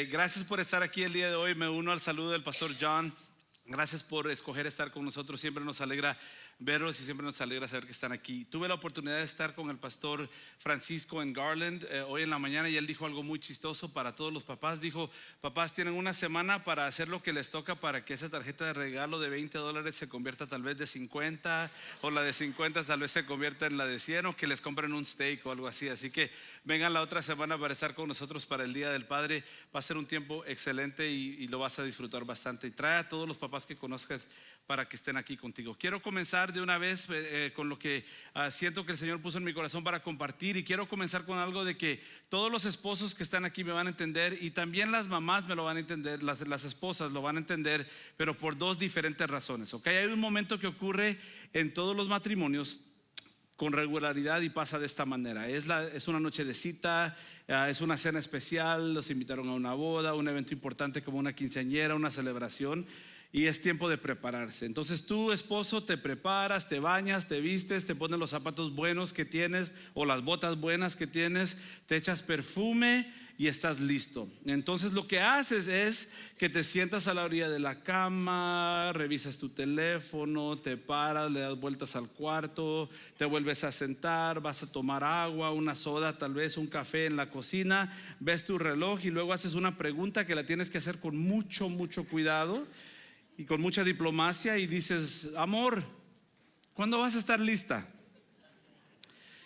Gracias por estar aquí el día de hoy. Me uno al saludo del pastor John. Gracias por escoger estar con nosotros. Siempre nos alegra verlos y siempre nos alegra saber que están aquí. Tuve la oportunidad de estar con el pastor Francisco en Garland hoy en la mañana, y él dijo algo muy chistoso para todos los papás. Dijo: papás tienen una semana para hacer lo que les toca para que esa tarjeta de regalo de $20 se convierta tal vez de 50, o la de 50 tal vez se convierta en la de 100, o que les compren un steak o algo así. Así que vengan la otra semana para estar con nosotros para el Día del Padre. Va a ser un tiempo excelente y lo vas a disfrutar bastante. Y trae a todos los papás que conozcas para que estén aquí contigo. Quiero comenzar de una vez con lo que siento que el Señor puso en mi corazón para compartir, y quiero comenzar con algo de que todos los esposos que están aquí me van a entender, y también las mamás me lo van a entender, las esposas lo van a entender, pero por dos diferentes razones. ¿Okay? Hay un momento que ocurre en todos los matrimonios con regularidad y pasa de esta manera. Es una noche de cita, es una cena especial, los invitaron a una boda, un evento importante como una quinceañera, una celebración, y es tiempo de prepararse. Entonces tú, esposo, te preparas, te bañas, te vistes, te pones los zapatos buenos que tienes o las botas buenas que tienes, te echas perfume y estás listo. Entonces lo que haces es que te sientas a la orilla de la cama, revisas tu teléfono, te paras, le das vueltas al cuarto, te vuelves a sentar, vas a tomar agua, una soda, tal vez un café en la cocina, ves tu reloj y luego haces una pregunta que la tienes que hacer con mucho cuidado y con mucha diplomacia, y dices: amor, ¿cuándo vas a estar lista?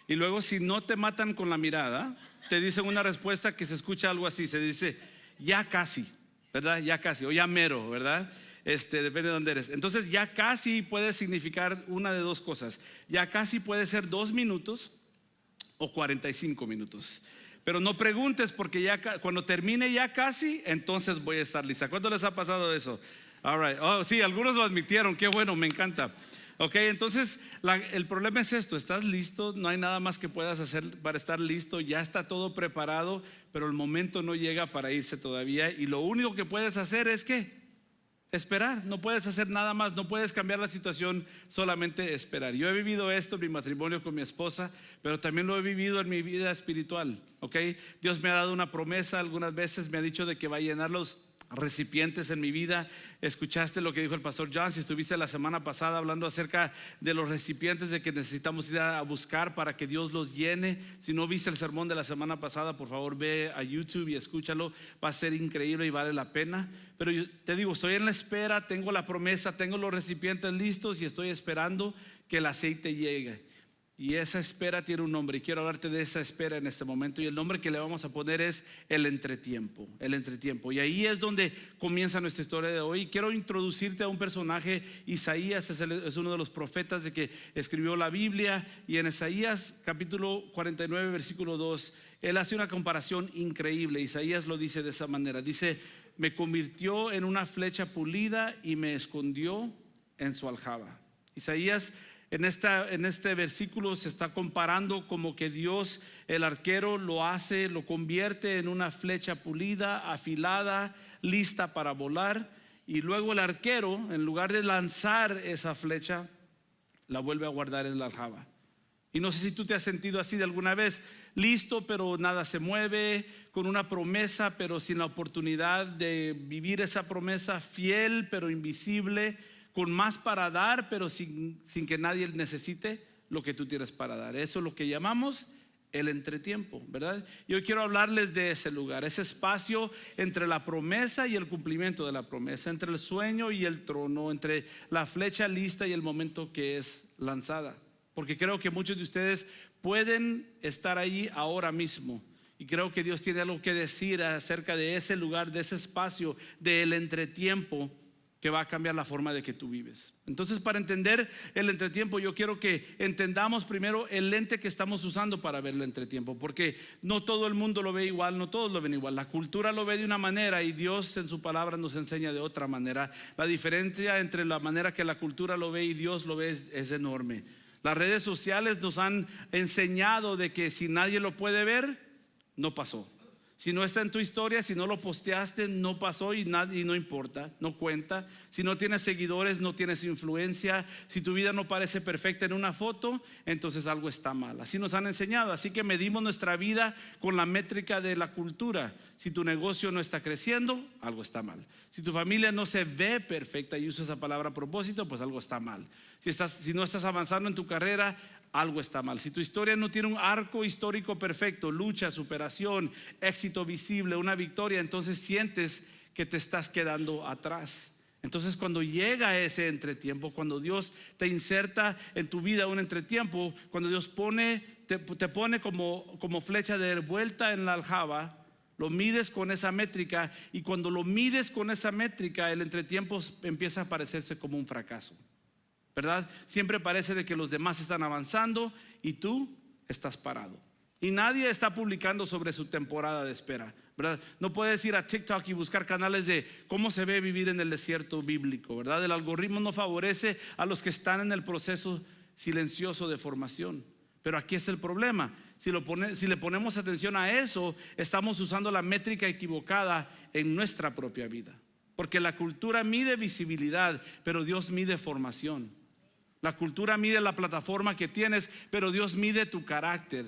Y luego, si no te matan con la mirada, te dicen una respuesta que se escucha algo así. Se dice: ya casi, ¿verdad? Ya casi, o ya mero, ¿verdad? Depende de dónde eres. Entonces ya casi puede significar una de dos cosas. Ya casi puede ser 2 minutos o 45 minutos. Pero no preguntes, porque cuando termine ya casi, entonces voy a estar lista. ¿Cuándo les ha pasado eso? All right. Oh, sí, algunos lo admitieron. Qué bueno, me encanta. Ok, entonces el problema es esto: estás listo, no hay nada más que puedas hacer para estar listo, ya está todo preparado, pero el momento no llega para irse todavía, y lo único que puedes hacer es ¿qué? Esperar. No puedes hacer nada más, no puedes cambiar la situación, solamente esperar. Yo he vivido esto en mi matrimonio con mi esposa, pero también lo he vivido en mi vida espiritual. Ok, Dios me ha dado una promesa, algunas veces me ha dicho de que va a llenar los recipientes en mi vida. Escuchaste lo que dijo el pastor John, si estuviste la semana pasada hablando acerca de los recipientes, de que necesitamos ir a buscar para que Dios los llene. Si no viste el sermón de la semana pasada, por favor ve a YouTube y escúchalo, va a ser increíble y vale la pena. Pero yo te digo, estoy en la espera, tengo la promesa, tengo los recipientes listos y estoy esperando que el aceite llegue. Y esa espera tiene un nombre, y quiero hablarte de esa espera en este momento, y el nombre que le vamos a poner es el entretiempo. El entretiempo. Y ahí es donde comienza nuestra historia de hoy. Quiero introducirte a un personaje. Isaías es uno de los profetas de que escribió la Biblia, y en Isaías capítulo 49 versículo 2 él hace una comparación increíble. Isaías lo dice de esa manera, dice: me convirtió en una flecha pulida y me escondió en su aljaba. Isaías en este versículo se está comparando como que Dios, el arquero, lo convierte en una flecha pulida, afilada, lista para volar, y luego el arquero, en lugar de lanzar esa flecha, la vuelve a guardar en la aljaba. Y no sé si tú te has sentido así de alguna vez: listo pero nada se mueve, con una promesa pero sin la oportunidad de vivir esa promesa, fiel pero invisible, con más para dar pero sin que nadie necesite lo que tú tienes para dar. Eso es lo que llamamos el entretiempo, ¿verdad? Yo quiero hablarles de ese lugar, ese espacio entre la promesa y el cumplimiento de la promesa, entre el sueño y el trono, entre la flecha lista y el momento que es lanzada. Porque creo que muchos de ustedes pueden estar ahí ahora mismo, y creo que Dios tiene algo que decir acerca de ese lugar, de ese espacio del entretiempo, que va a cambiar la forma de que tú vives. Entonces, para entender el entretiempo, yo quiero que entendamos primero el lente que estamos usando para ver el entretiempo, porque no todo el mundo lo ve igual, no todos lo ven igual. La cultura lo ve de una manera y Dios en su palabra nos enseña de otra manera. La diferencia entre la manera que la cultura lo ve y Dios lo ve es enorme. Las redes sociales nos han enseñado de que si nadie lo puede ver, no pasó. Si no está en tu historia, si no lo posteaste, no pasó y no importa, no cuenta. Si no tienes seguidores, no tienes influencia. Si tu vida no parece perfecta en una foto, entonces algo está mal. Así nos han enseñado. Así que medimos nuestra vida con la métrica de la cultura. Si tu negocio no está creciendo, algo está mal. Si tu familia no se ve perfecta, y uso esa palabra a propósito, pues algo está mal. Si no estás avanzando en tu carrera, algo está mal. Si tu historia no tiene un arco histórico perfecto, lucha, superación, éxito visible, una victoria, entonces sientes que te estás quedando atrás. Entonces cuando llega ese entretiempo, cuando Dios te inserta en tu vida un entretiempo, cuando Dios te pone como flecha de vuelta en la aljaba, lo mides con esa métrica, y cuando lo mides con esa métrica, el entretiempo empieza a parecerse como un fracaso, ¿verdad? Siempre parece de que los demás están avanzando y tú estás parado. Y nadie está publicando sobre su temporada de espera, ¿verdad? No puedes ir a TikTok y buscar canales de cómo se ve vivir en el desierto bíblico, ¿verdad? El algoritmo no favorece a los que están en el proceso silencioso de formación. Pero aquí es el problema. Si le ponemos atención a eso, estamos usando la métrica equivocada en nuestra propia vida. Porque la cultura mide visibilidad, pero Dios mide formación. La cultura mide la plataforma que tienes, pero Dios mide tu carácter.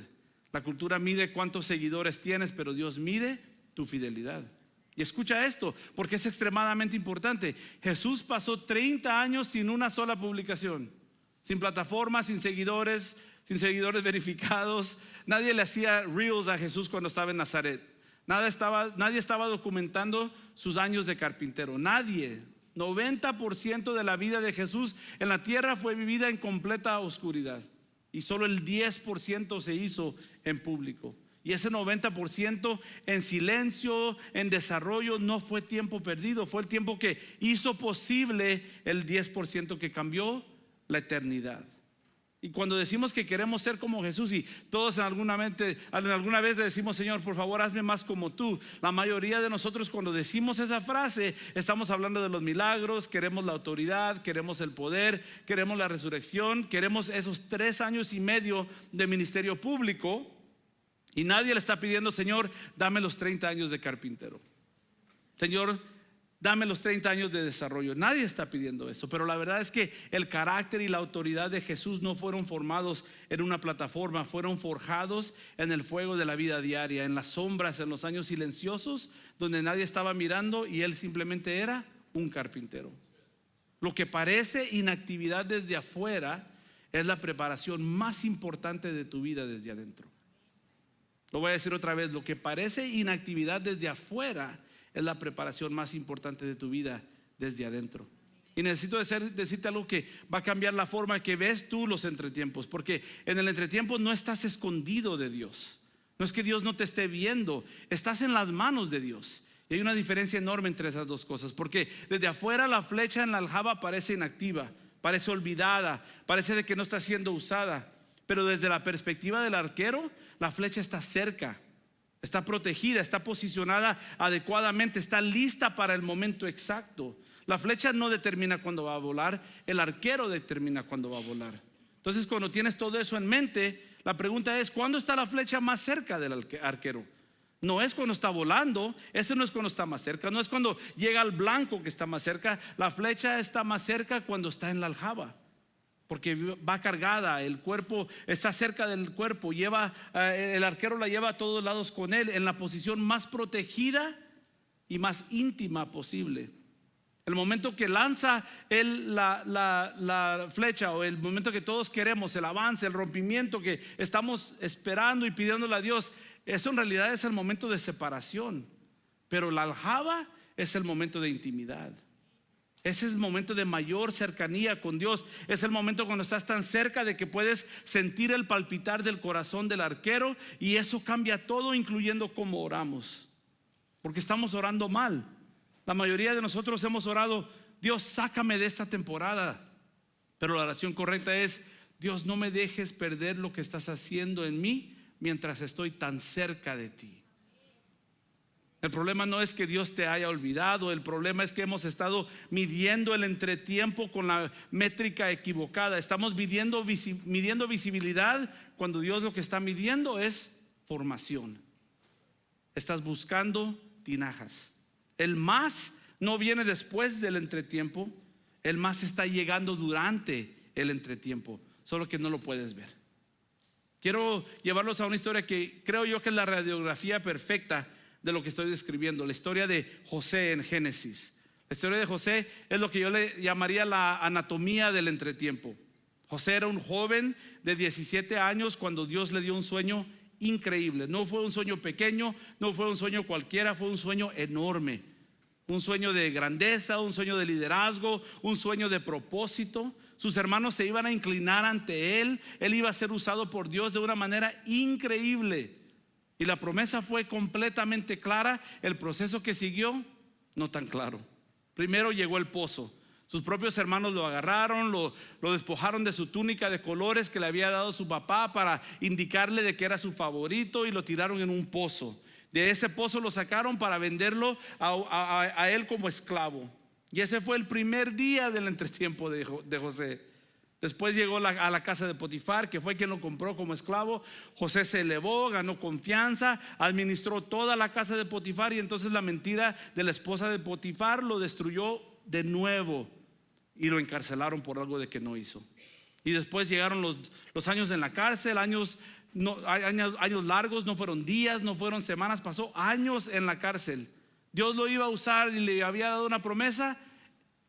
La cultura mide cuántos seguidores tienes, pero Dios mide tu fidelidad. Y escucha esto, porque es extremadamente importante. Jesús pasó 30 años sin una sola publicación, sin plataforma, sin seguidores verificados. Nadie le hacía reels a Jesús cuando estaba en Nazaret. Nadie estaba documentando sus años de carpintero. Nadie. 90% de la vida de Jesús en la tierra fue vivida en completa oscuridad, y solo el 10% se hizo en público. Y ese 90% en silencio, en desarrollo, no fue tiempo perdido, fue el tiempo que hizo posible el 10% que cambió la eternidad. Y cuando decimos que queremos ser como Jesús, y todos alguna vez le decimos: Señor, por favor, hazme más como tú. La mayoría de nosotros, cuando decimos esa frase, estamos hablando de los milagros. Queremos la autoridad, queremos el poder, queremos la resurrección, queremos esos 3 años y medio de ministerio público. Y nadie le está pidiendo: Señor, dame los 30 años de carpintero. Señor, dame los 30 años de desarrollo. Nadie está pidiendo eso. Pero la verdad es que el carácter y la autoridad de Jesús no fueron formados en una plataforma, fueron forjados en el fuego de la vida diaria, en las sombras, en los años silenciosos, donde nadie estaba mirando y él simplemente era un carpintero. Lo que parece inactividad desde afuera es la preparación más importante de tu vida desde adentro. Lo voy a decir otra vez: lo que parece inactividad desde afuera es la preparación más importante de tu vida desde adentro. Y necesito decirte algo que va a cambiar la forma que ves tú los entretiempos. Porque en el entretiempo no estás escondido de Dios. No es que Dios no te esté viendo, estás en las manos de Dios. Y hay una diferencia enorme entre esas dos cosas. Porque desde afuera la flecha en la aljaba parece inactiva, parece olvidada, parece de que no está siendo usada. Pero desde la perspectiva del arquero, la flecha está cerca, está protegida, está posicionada adecuadamente, está lista para el momento exacto. La flecha no determina cuándo va a volar, el arquero determina cuándo va a volar. Entonces, cuando tienes todo eso en mente, la pregunta es: ¿cuándo está la flecha más cerca del arquero? No es cuando está volando, eso no es cuando está más cerca, no es cuando llega al blanco que está más cerca. La flecha está más cerca cuando está en la aljaba, porque va cargada, el cuerpo está cerca del cuerpo, el arquero la lleva a todos lados con él, en la posición más protegida y más íntima posible. El momento que lanza él la flecha, o el momento que todos queremos, el avance, el rompimiento que estamos esperando y pidiéndole a Dios, eso en realidad es el momento de separación. Pero la aljaba es el momento de intimidad. Ese es el momento de mayor cercanía con Dios. Es el momento cuando estás tan cerca de que puedes sentir el palpitar del corazón del arquero, y eso cambia todo, incluyendo cómo oramos. Porque estamos orando mal. La mayoría de nosotros hemos orado: Dios, sácame de esta temporada. Pero la oración correcta es: Dios, no me dejes perder lo que estás haciendo en mí mientras estoy tan cerca de ti. El problema no es que Dios te haya olvidado, el problema es que hemos estado midiendo el entretiempo con la métrica equivocada. Estamos midiendo visibilidad cuando Dios lo que está midiendo es formación. estás buscando tinajas. El más no viene después del entretiempo, el más está llegando durante el entretiempo, solo que no lo puedes ver. Quiero llevarlos a una historia que creo yo que es la radiografía perfecta de lo que estoy describiendo, la historia de José en Génesis. La historia de José es lo que yo le llamaría la anatomía del entretiempo. José era un joven de 17 años cuando Dios le dio un sueño increíble. No fue un sueño pequeño, no fue un sueño cualquiera, fue un sueño enorme. Un sueño de grandeza, un sueño de liderazgo, un sueño de propósito. Sus hermanos se iban a inclinar ante él. Él iba a ser usado por Dios de una manera increíble. Y la promesa fue completamente clara. El proceso que siguió, no tan claro. Primero llegó el pozo. Sus propios hermanos lo agarraron, lo despojaron de su túnica de colores que le había dado su papá para indicarle de que era su favorito, y lo tiraron en un pozo. De ese pozo lo sacaron para venderlo a él como esclavo. Y ese fue el primer día del entretiempo de José. Después llegó a la casa de Potifar, que fue quien lo compró como esclavo. José se elevó, ganó confianza, administró toda la casa de Potifar, y entonces la mentira de la esposa de Potifar lo destruyó de nuevo y lo encarcelaron por algo de que no hizo. Y después llegaron los años en la cárcel, años largos, no fueron días, no fueron semanas, pasó años en la cárcel. Dios lo iba a usar y le había dado una promesa.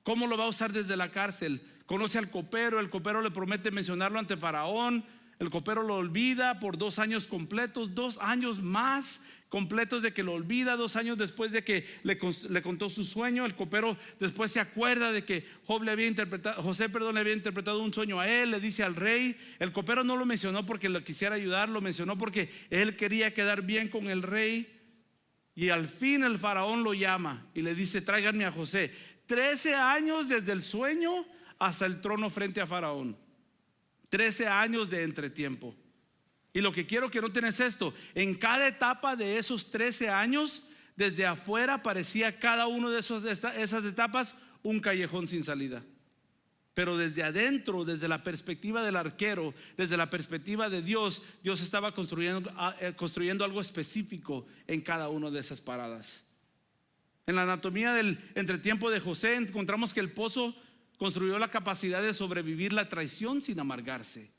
¿Cómo lo va a usar desde la cárcel? Conoce al copero, el copero le promete mencionarlo ante Faraón. El copero lo olvida por 2 años completos, 2 años más completos de que lo olvida. 2 años después de que le contó su sueño, el copero después se acuerda de que José le había interpretado un sueño a él. Le dice al rey. El copero no lo mencionó porque lo quisiera ayudar, lo mencionó porque él quería quedar bien con el rey. Y al fin el faraón lo llama y le dice: tráiganme a José. 13 años desde el sueño hasta el trono frente a Faraón. 13 años de entretiempo. Y lo que quiero que noten es esto: en cada etapa de esos 13 años, desde afuera parecía cada uno de esas etapas un callejón sin salida. Pero desde adentro, desde la perspectiva del arquero, desde la perspectiva de Dios, Dios estaba construyendo algo específico en cada una de esas paradas. En la anatomía del entretiempo de José encontramos que el pozo construyó la capacidad de sobrevivir la traición sin amargarse.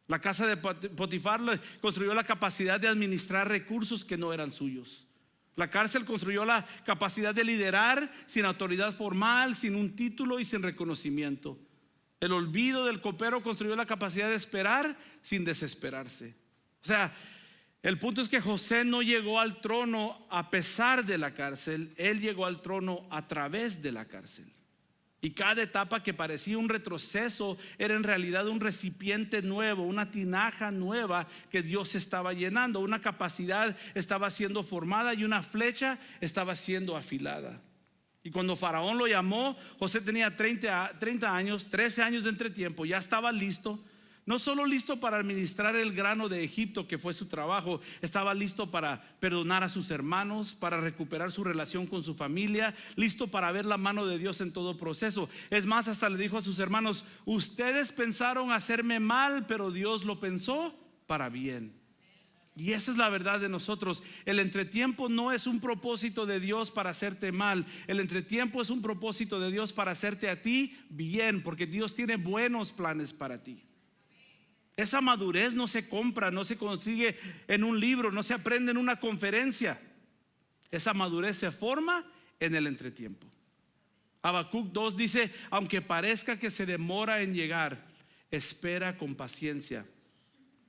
La casa de Potifar construyó la capacidad de administrar recursos que no eran suyos. La cárcel construyó la capacidad de liderar sin autoridad formal, sin un título y sin reconocimiento. El olvido del copero construyó la capacidad de esperar sin desesperarse. O sea, el punto es que José no llegó al trono a pesar de la cárcel, él llegó al trono a través de la cárcel. Y cada etapa que parecía un retroceso era en realidad un recipiente nuevo, una tinaja nueva que Dios estaba llenando. Una capacidad estaba siendo formada y una flecha estaba siendo afilada. Y cuando Faraón lo llamó, José tenía 30 años, 13 años de entretiempo, ya estaba listo. No solo listo para administrar el grano de Egipto, que fue su trabajo, estaba listo para perdonar a sus hermanos, para recuperar su relación con su familia, listo para ver la mano de Dios en todo proceso. Es más, hasta le dijo a sus hermanos: ustedes pensaron hacerme mal, pero Dios lo pensó para bien. Y esa es la verdad de nosotros. El entretiempo no es un propósito de Dios para hacerte mal. El entretiempo es un propósito de Dios para hacerte a ti bien, porque Dios tiene buenos planes para ti. Esa madurez no se compra, no se consigue en un libro, no se aprende en una conferencia. Esa madurez se forma en el entretiempo. Habacuc 2 dice: aunque parezca que se demora en llegar, espera con paciencia,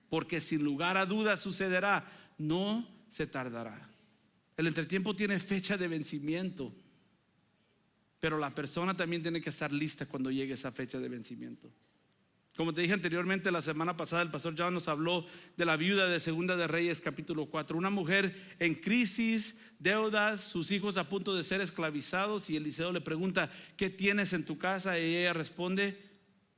porque sin lugar a dudas sucederá, no se tardará. El entretiempo tiene fecha de vencimiento, pero la persona también tiene que estar lista cuando llegue esa fecha de vencimiento. Como te dije anteriormente, la semana pasada el pastor John nos habló de la viuda de Segunda de Reyes capítulo 4. Una mujer en crisis, deudas, sus hijos a punto de ser esclavizados, y Eliseo le pregunta: ¿qué tienes en tu casa? Y ella responde: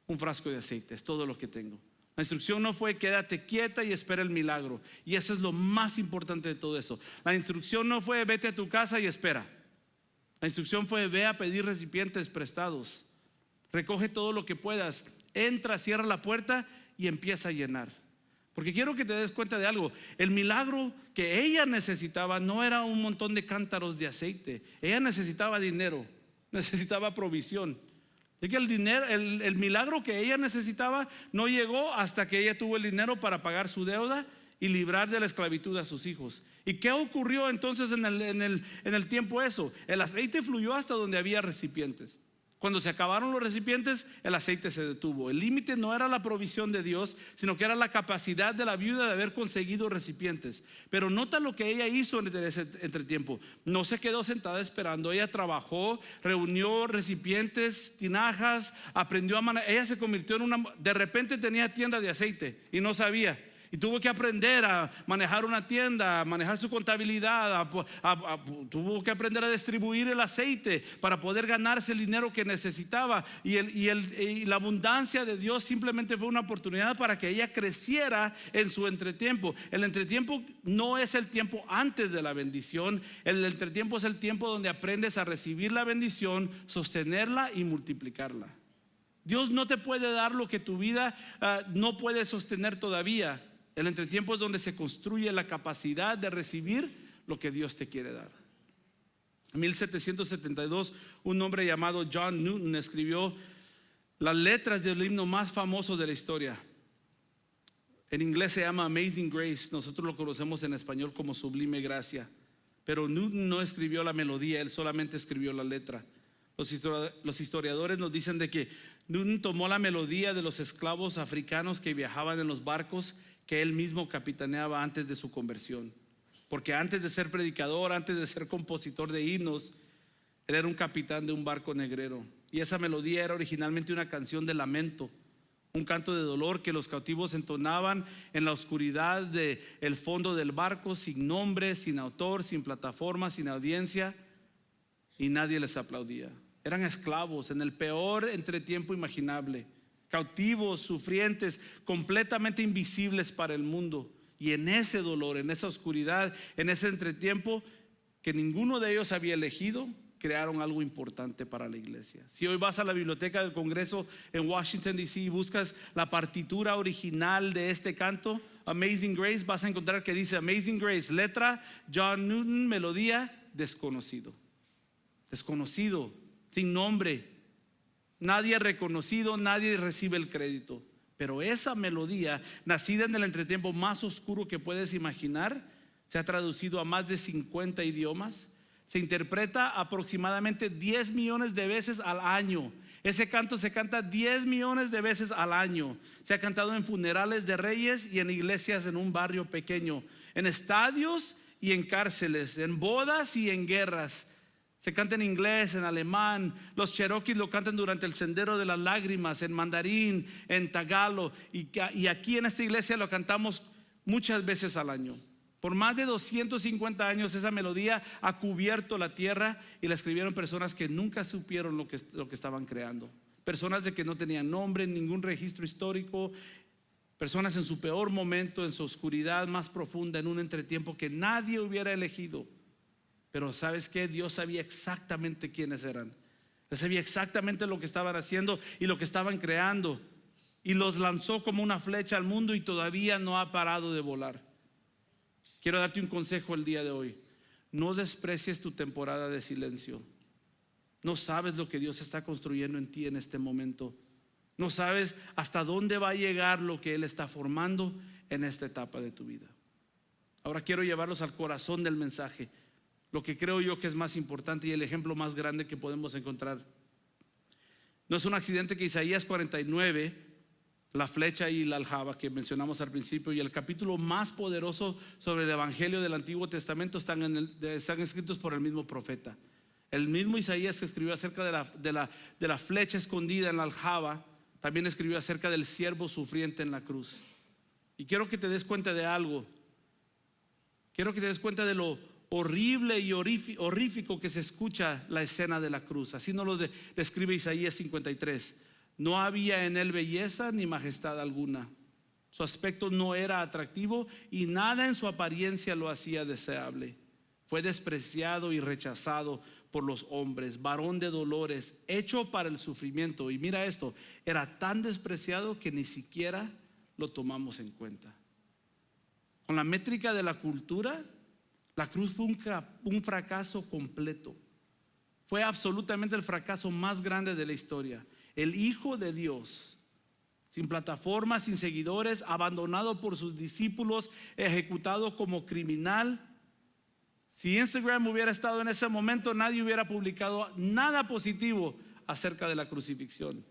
un frasco de aceite, es todo lo que tengo. La instrucción no fue quédate quieta y espera el milagro. Y eso es lo más importante de todo eso. La instrucción no fue vete a tu casa y espera. La instrucción fue ve a pedir recipientes prestados. Recoge todo lo que puedas. Entra, cierra la puerta y empieza a llenar. Porque quiero que te des cuenta de algo. El milagro que ella necesitaba no era un montón de cántaros de aceite. Ella necesitaba dinero, necesitaba provisión. Es que el milagro que ella necesitaba no llegó hasta que ella tuvo el dinero para pagar su deuda y librar de la esclavitud a sus hijos. ¿Y qué ocurrió entonces en el tiempo eso? El aceite fluyó hasta donde había recipientes. Cuando se acabaron los recipientes, el aceite se detuvo. El límite no era la provisión de Dios, sino que era la capacidad de la viuda de haber conseguido recipientes. Pero nota lo que ella hizo en ese entretiempo. No se quedó sentada esperando. Ella trabajó, reunió recipientes, tinajas, aprendió a manejar. Ella se convirtió de repente tenía tienda de aceite y no sabía. Y tuvo que aprender a manejar una tienda, a manejar su contabilidad, tuvo que aprender a distribuir el aceite para poder ganarse el dinero que necesitaba. Y la abundancia de Dios simplemente fue una oportunidad para que ella creciera en su entretiempo. El entretiempo no es el tiempo antes de la bendición. El entretiempo es el tiempo donde aprendes a recibir la bendición, sostenerla y multiplicarla. Dios no te puede dar lo que tu vida no puede sostener todavía. El entretiempo es donde se construye la capacidad de recibir lo que Dios te quiere dar. En 1772, un hombre llamado John Newton escribió las letras del himno más famoso de la historia. En inglés se llama Amazing Grace. Nosotros lo conocemos en español como Sublime Gracia. Pero Newton no escribió la melodía, él solamente escribió la letra. Los historiadores nos dicen de que Newton tomó la melodía de los esclavos africanos que viajaban en los barcos que él mismo capitaneaba antes de su conversión. Porque antes de ser predicador, antes de ser compositor de himnos, él era un capitán de un barco negrero. Y esa melodía era originalmente una canción de lamento, un canto de dolor que los cautivos entonaban en la oscuridad del fondo del barco, sin nombre, sin autor, sin plataforma, sin audiencia, y nadie les aplaudía. Eran esclavos en el peor entretiempo imaginable, cautivos, sufrientes, completamente invisibles para el mundo. Y en ese dolor, en esa oscuridad, en ese entretiempo que ninguno de ellos había elegido, crearon algo importante para la iglesia. Si hoy vas a la biblioteca del Congreso en Washington DC y buscas la partitura original de este canto, Amazing Grace, vas a encontrar que dice Amazing Grace, letra John Newton, melodía desconocido, sin nombre. Nadie reconocido, nadie recibe el crédito. Pero esa melodía, nacida en el entretiempo más oscuro que puedes imaginar, se ha traducido a más de 50 idiomas. Se interpreta aproximadamente 10 millones de veces al año. Ese canto se canta 10 millones de veces al año. Se ha cantado en funerales de reyes y en iglesias en un barrio pequeño, en estadios y en cárceles, en bodas y en guerras. Se canta en inglés, en alemán. Los cherokees lo cantan durante el Sendero de las Lágrimas, en mandarín, en tagalo. Y aquí en esta iglesia lo cantamos muchas veces al año. Por más de 250 años esa melodía ha cubierto la tierra y la escribieron personas que nunca supieron lo que estaban creando. Personas de que no tenían nombre, ningún registro histórico. Personas en su peor momento, en su oscuridad más profunda, en un entretiempo que nadie hubiera elegido. Pero ¿sabes qué? Dios sabía exactamente quiénes eran. Él sabía exactamente lo que estaban haciendo y lo que estaban creando. Y los lanzó como una flecha al mundo y todavía no ha parado de volar. Quiero darte un consejo el día de hoy. No desprecies tu temporada de silencio. No sabes lo que Dios está construyendo en ti en este momento. No sabes hasta dónde va a llegar lo que Él está formando en esta etapa de tu vida. Ahora quiero llevarlos al corazón del mensaje. Lo que creo yo que es más importante y el ejemplo más grande que podemos encontrar. No es un accidente que Isaías 49, la flecha y la aljaba que mencionamos al principio, y el capítulo más poderoso sobre el evangelio del Antiguo Testamento están escritos por el mismo profeta. El mismo Isaías que escribió acerca de la flecha escondida en la aljaba, también escribió acerca del siervo sufriente en la cruz. Y quiero que te des cuenta de algo. Quiero que te des cuenta de lo horrible y horrífico que se escucha la escena de la cruz. Así nos lo describe Isaías 53. No había en él belleza ni majestad alguna. Su aspecto no era atractivo y nada en su apariencia lo hacía deseable. Fue despreciado y rechazado por los hombres, varón de dolores, hecho para el sufrimiento. Y mira esto, era tan despreciado que ni siquiera lo tomamos en cuenta. con la métrica de la cultura, la cruz fue un fracaso completo. Fue absolutamente el fracaso más grande de la historia. El Hijo de Dios, sin plataforma, sin seguidores, abandonado por sus discípulos, ejecutado como criminal. Si Instagram hubiera estado en ese momento, nadie hubiera publicado nada positivo acerca de la crucifixión.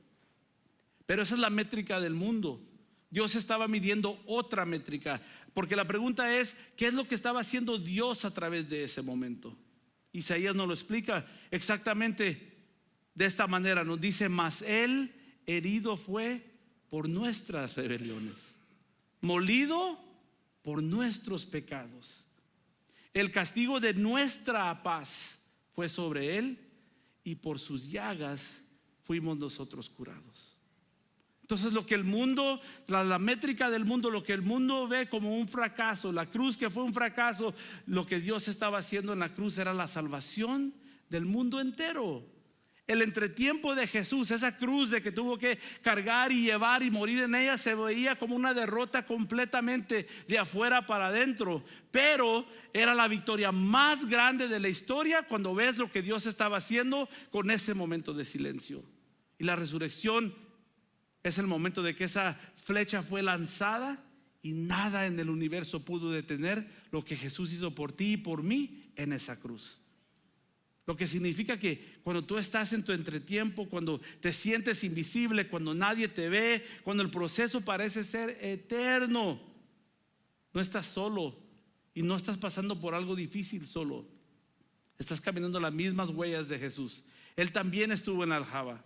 Pero esa es la métrica del mundo. Dios estaba midiendo otra métrica, porque la pregunta es, ¿qué es lo que estaba haciendo Dios a través de ese momento? Isaías nos lo explica exactamente de esta manera. Nos dice: mas Él herido fue por nuestras rebeliones, molido por nuestros pecados. El castigo de nuestra paz fue sobre Él, y por sus llagas fuimos nosotros curados. Entonces lo que el mundo, la métrica del mundo, lo que el mundo ve como un fracaso, la cruz que fue un fracaso, lo que Dios estaba haciendo en la cruz era la salvación del mundo entero. El entretiempo de Jesús, esa cruz de que tuvo que cargar y llevar y morir en ella, se veía como una derrota completamente de afuera para adentro. Pero era la victoria más grande de la historia cuando ves lo que Dios estaba haciendo con ese momento de silencio. Y la resurrección es el momento de que esa flecha fue lanzada y nada en el universo pudo detener lo que Jesús hizo por ti y por mí en esa cruz. Lo que significa que cuando tú estás en tu entretiempo, cuando te sientes invisible, cuando nadie te ve, cuando el proceso parece ser eterno, no estás solo y no estás pasando por algo difícil solo. Estás caminando las mismas huellas de Jesús. Él también estuvo en la aljaba.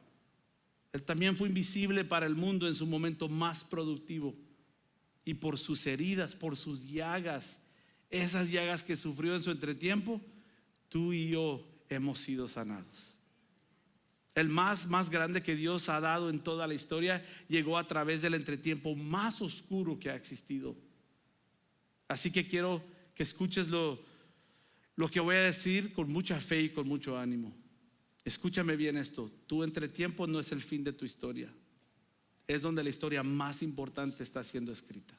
Él también fue invisible para el mundo en su momento más productivo. Y por sus heridas, por sus llagas, esas llagas que sufrió en su entretiempo, tú y yo hemos sido sanados. El más grande que Dios ha dado en toda la historia llegó a través del entretiempo más oscuro que ha existido. Así que quiero que escuches lo que voy a decir con mucha fe y con mucho ánimo. Escúchame bien esto: tu entretiempo no es el fin de tu historia, es donde la historia más importante está siendo escrita.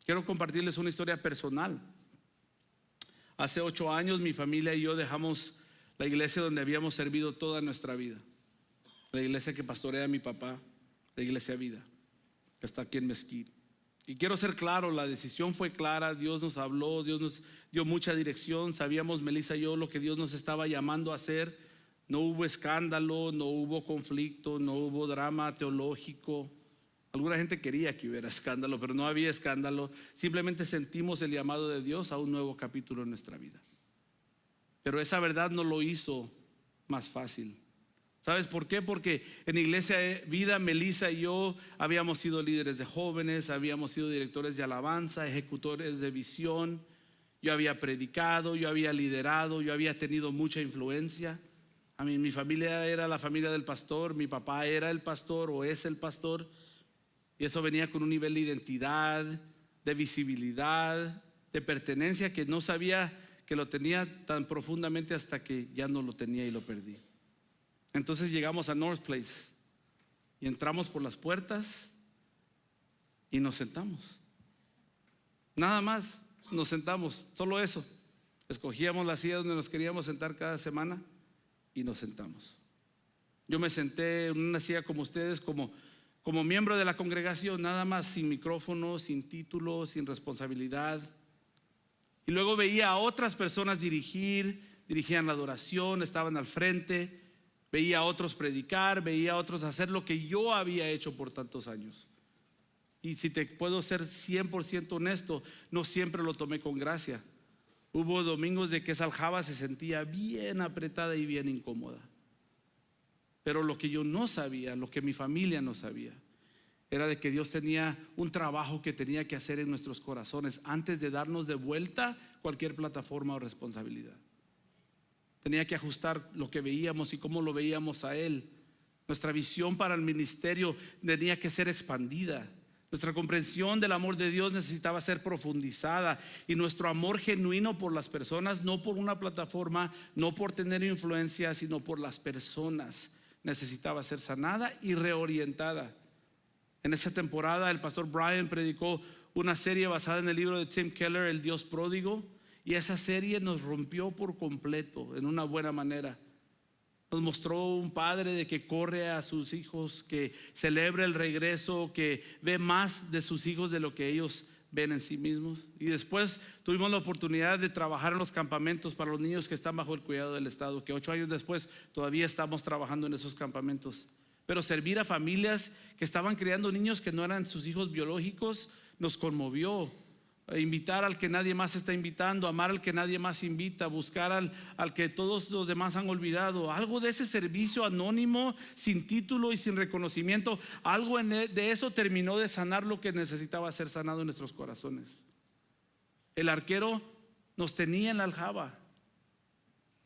Quiero compartirles una historia personal. Hace 8 años mi familia y yo dejamos la iglesia donde habíamos servido toda nuestra vida, la iglesia que pastorea mi papá, la iglesia Vida, que está aquí en Mesquite. Y quiero ser claro, la decisión fue clara. Dios nos habló, Dios nos dio mucha dirección. Sabíamos, Melissa y yo, lo que Dios nos estaba llamando a hacer. No hubo escándalo, no hubo conflicto, no hubo drama teológico. Alguna gente quería que hubiera escándalo, pero no había escándalo. Simplemente sentimos el llamado de Dios a un nuevo capítulo en nuestra vida. Pero esa verdad no lo hizo más fácil. ¿Sabes por qué? Porque en Iglesia Vida, Melissa y yo habíamos sido líderes de jóvenes, habíamos sido directores de alabanza, ejecutores de visión. Yo había predicado, yo había liderado, yo había tenido mucha influencia. Mi familia era la familia del pastor, mi papá era el pastor o es el pastor. Y eso venía con un nivel de identidad, de visibilidad, de pertenencia que no sabía que lo tenía tan profundamente hasta que ya no lo tenía y lo perdí. Entonces llegamos a North Place y entramos por las puertas y nos sentamos. Nada más, nos sentamos, solo eso. Escogíamos la silla donde nos queríamos sentar cada semana y nos sentamos. Yo me senté en una silla como ustedes, como miembro de la congregación, nada más, sin micrófono, sin título, sin responsabilidad. Y luego veía a otras personas dirigían la adoración, estaban al frente. Veía a otros predicar, veía a otros hacer lo que yo había hecho por tantos años. Y si te puedo ser 100% honesto, no siempre lo tomé con gracia. Hubo domingos de que esa aljaba se sentía bien apretada y bien incómoda. Pero lo que yo no sabía, lo que mi familia no sabía, era de que Dios tenía un trabajo que tenía que hacer en nuestros corazones antes de darnos de vuelta cualquier plataforma o responsabilidad. Tenía que ajustar lo que veíamos y cómo lo veíamos a Él. Nuestra visión para el ministerio tenía que ser expandida. Nuestra comprensión del amor de Dios necesitaba ser profundizada. Y nuestro amor genuino por las personas, no por una plataforma, no por tener influencia, sino por las personas, necesitaba ser sanada y reorientada. En esa temporada el pastor Brian predicó una serie basada en el libro de Tim Keller, El Dios Pródigo, y esa serie nos rompió por completo en una buena manera. Nos mostró un padre de que corre a sus hijos, que celebra el regreso, que ve más de sus hijos de lo que ellos ven en sí mismos. Y después tuvimos la oportunidad de trabajar en los campamentos para los niños que están bajo el cuidado del Estado, que 8 años después todavía estamos trabajando en esos campamentos. Pero servir a familias que estaban criando niños que no eran sus hijos biológicos nos conmovió. Invitar al que nadie más está invitando, amar al que nadie más invita, buscar al que todos los demás han olvidado. Algo de ese servicio anónimo, sin título y sin reconocimiento, algo de eso terminó de sanar lo que necesitaba ser sanado en nuestros corazones. El arquero nos tenía en la aljaba,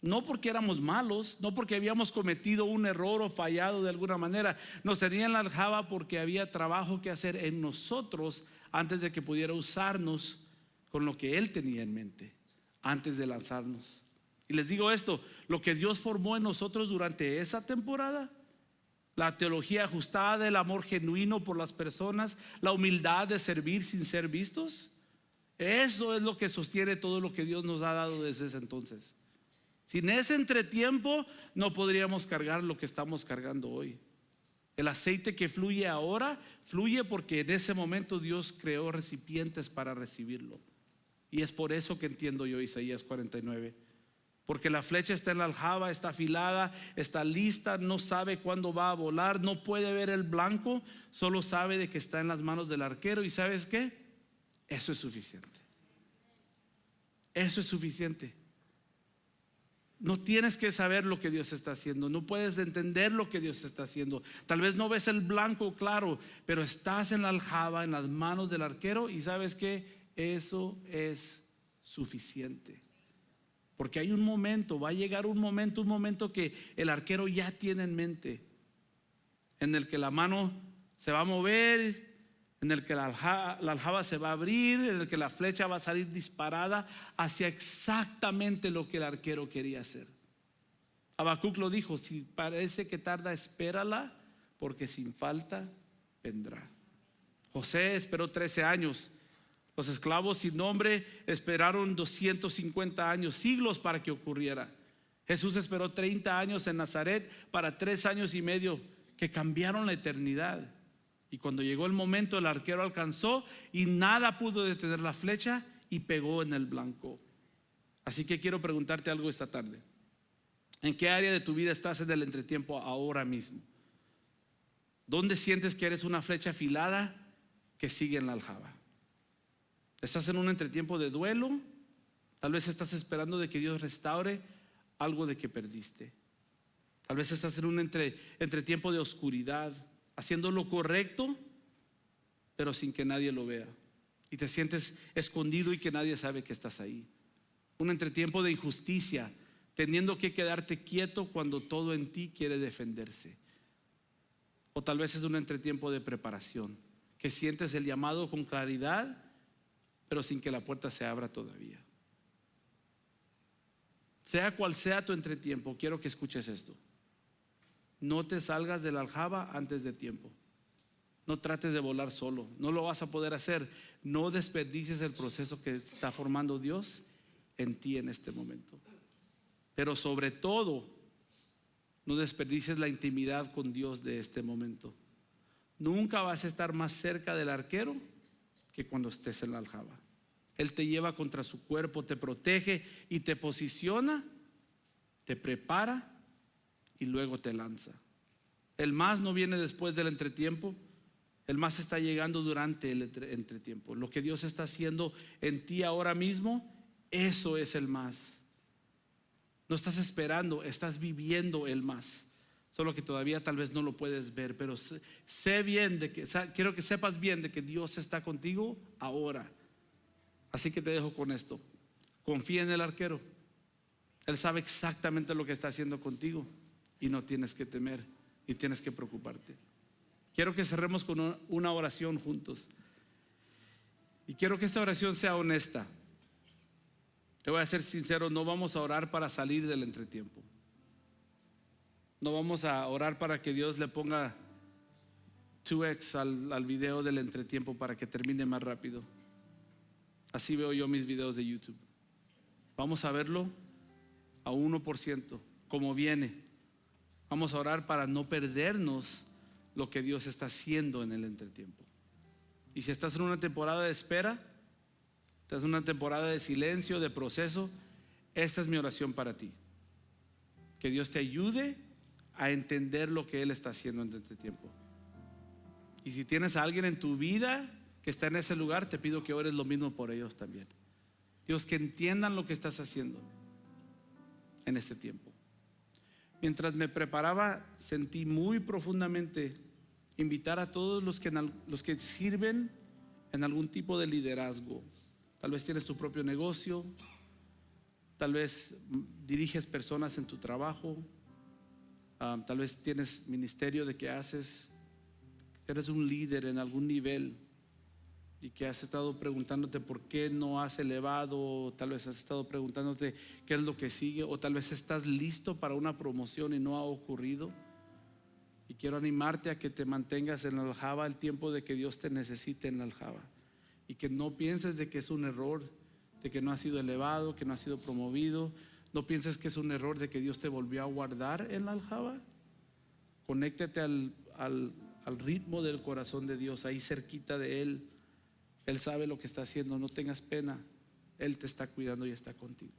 no porque éramos malos, no porque habíamos cometido un error o fallado de alguna manera. Nos tenía en la aljaba porque había trabajo que hacer en nosotros antes de que pudiera usarnos con lo que Él tenía en mente, antes de lanzarnos. Y les digo esto, lo que Dios formó en nosotros durante esa temporada, la teología ajustada, el amor genuino por las personas, la humildad de servir sin ser vistos, eso es lo que sostiene todo lo que Dios nos ha dado desde ese entonces. Sin ese entretiempo no podríamos cargar lo que estamos cargando hoy. El aceite que fluye ahora fluye porque en ese momento Dios creó recipientes para recibirlo. Y es por eso que entiendo yo Isaías 49. Porque la flecha está en la aljaba, está afilada, está lista, no sabe cuándo va a volar, no puede ver el blanco, solo sabe de que está en las manos del arquero. ¿Y sabes qué? Eso es suficiente. Eso es suficiente. No tienes que saber lo que Dios está haciendo, no puedes entender lo que Dios está haciendo. Tal vez no ves el blanco claro, pero estás en la aljaba, en las manos del arquero, y sabes que eso es suficiente. Porque hay un momento, va a llegar un momento que el arquero ya tiene en mente, en el que la mano se va a mover, en el que la aljaba se va a abrir, en el que la flecha va a salir disparada hacia exactamente lo que el arquero quería hacer. Habacuc lo dijo: si parece que tarda, espérala, porque sin falta vendrá. José esperó 13 años. Los esclavos sin nombre esperaron 250 años, siglos para que ocurriera. Jesús esperó 30 años en Nazaret para 3 años y medio que cambiaron la eternidad. Y cuando llegó el momento, el arquero alcanzó y nada pudo detener la flecha y pegó en el blanco. Así que quiero preguntarte algo esta tarde. ¿En qué área de tu vida estás en el entretiempo ahora mismo? ¿Dónde sientes que eres una flecha afilada que sigue en la aljaba? ¿Estás en un entretiempo de duelo? Tal vez estás esperando de que Dios restaure algo de que perdiste. Tal vez estás en un entretiempo de oscuridad, haciendo lo correcto, pero sin que nadie lo vea. Y te sientes escondido y que nadie sabe que estás ahí. Un entretiempo de injusticia, teniendo que quedarte quieto cuando todo en ti quiere defenderse. O tal vez es un entretiempo de preparación, que sientes el llamado con claridad, pero sin que la puerta se abra todavía. Sea cual sea tu entretiempo, quiero que escuches esto. No te salgas de la aljaba antes de tiempo. No trates de volar solo, no lo vas a poder hacer. No desperdicies el proceso que está formando Dios en ti en este momento. Pero sobre todo, no desperdicies la intimidad con Dios de este momento. Nunca vas a estar más cerca del arquero que cuando estés en la aljaba. Él te lleva contra su cuerpo, te protege y te posiciona, te prepara y luego te lanza. El más no viene después del entretiempo, el más está llegando durante el entretiempo. Lo que Dios está haciendo en ti ahora mismo, eso es el más. No estás esperando, estás viviendo el más. Solo que todavía tal vez no lo puedes ver, pero quiero que sepas bien de que Dios está contigo ahora. Así que te dejo con esto. Confía en el arquero. Él sabe exactamente lo que está haciendo contigo y no tienes que temer ni tienes que preocuparte. Quiero que cerremos con una oración juntos. Y quiero que esta oración sea honesta. Te voy a ser sincero, no vamos a orar para salir del entretiempo. No vamos a orar para que Dios le ponga 2x al video del entretiempo para que termine más rápido. Así veo yo mis videos de YouTube. Vamos a verlo a 1%, como viene. Vamos a orar para no perdernos lo que Dios está haciendo en el entretiempo. Y si estás en una temporada de espera, estás en una temporada de silencio, de proceso, esta es mi oración para ti. Que Dios te ayude a entender lo que Él está haciendo en este tiempo. Y si tienes a alguien en tu vida que está en ese lugar, te pido que ores lo mismo por ellos también. Dios, que entiendan lo que estás haciendo en este tiempo. Mientras me preparaba, sentí muy profundamente invitar a todos los que sirven en algún tipo de liderazgo. Tal vez tienes tu propio negocio, tal vez diriges personas en tu trabajo, tal vez tienes ministerio de qué haces, eres un líder en algún nivel y que has estado preguntándote por qué no has elevado, tal vez has estado preguntándote qué es lo que sigue, o tal vez estás listo para una promoción y no ha ocurrido. Y quiero animarte a que te mantengas en la aljaba el tiempo de que Dios te necesite en la aljaba, y que no pienses de que es un error, de que no has sido elevado, que no has sido promovido. No pienses que es un error de que Dios te volvió a guardar en la aljaba. Conéctate al ritmo del corazón de Dios, ahí cerquita de Él. Él sabe lo que está haciendo, no tengas pena. Él te está cuidando y está contigo.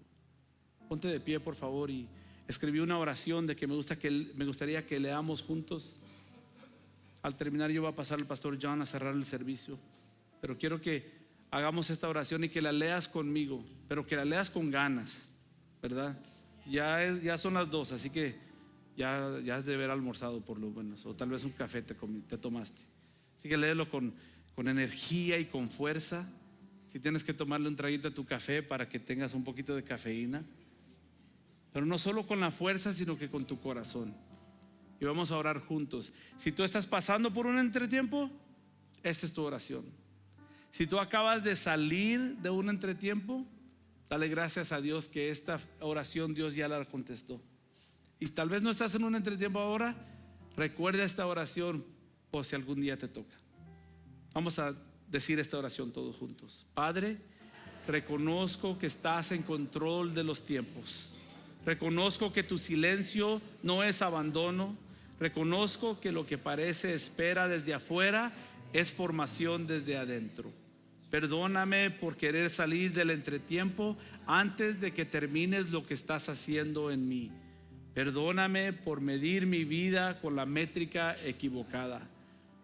Ponte de pie, por favor, y escribí una oración de que me gustaría que leamos juntos. Al terminar yo voy a pasar al pastor John a cerrar el servicio, pero quiero que hagamos esta oración y que la leas conmigo, pero que la leas con ganas, ¿verdad? Ya son las 2, así que ya has de haber almorzado por lo menos, o tal vez un café te tomaste. Así que léelo con energía y con fuerza. Si tienes que tomarle un traguito a tu café para que tengas un poquito de cafeína, pero no solo con la fuerza, sino que con tu corazón. Y vamos a orar juntos. Si tú estás pasando por un entretiempo, esta es tu oración. Si tú acabas de salir de un entretiempo, dale gracias a Dios que esta oración Dios ya la contestó. Y tal vez no estás en un entretiempo ahora, recuerda esta oración por si algún día te toca. Vamos a decir esta oración todos juntos. Padre, reconozco que estás en control de los tiempos. Reconozco que tu silencio no es abandono. Reconozco que lo que parece espera desde afuera es formación desde adentro. Perdóname por querer salir del entretiempo antes de que termines lo que estás haciendo en mí. Perdóname por medir mi vida con la métrica equivocada.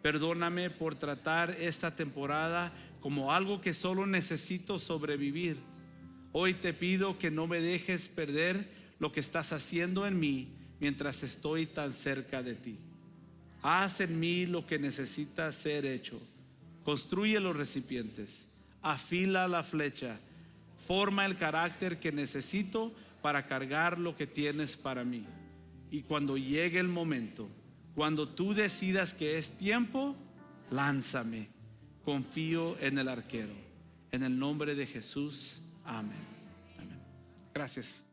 Perdóname por tratar esta temporada como algo que solo necesito sobrevivir. Hoy te pido que no me dejes perder lo que estás haciendo en mí mientras estoy tan cerca de ti. Haz en mí lo que necesita ser hecho. Construye los recipientes, afila la flecha, forma el carácter que necesito para cargar lo que tienes para mí. Y cuando llegue el momento, cuando tú decidas que es tiempo, lánzame. Confío en el arquero. En el nombre de Jesús, amén. Amén. Gracias.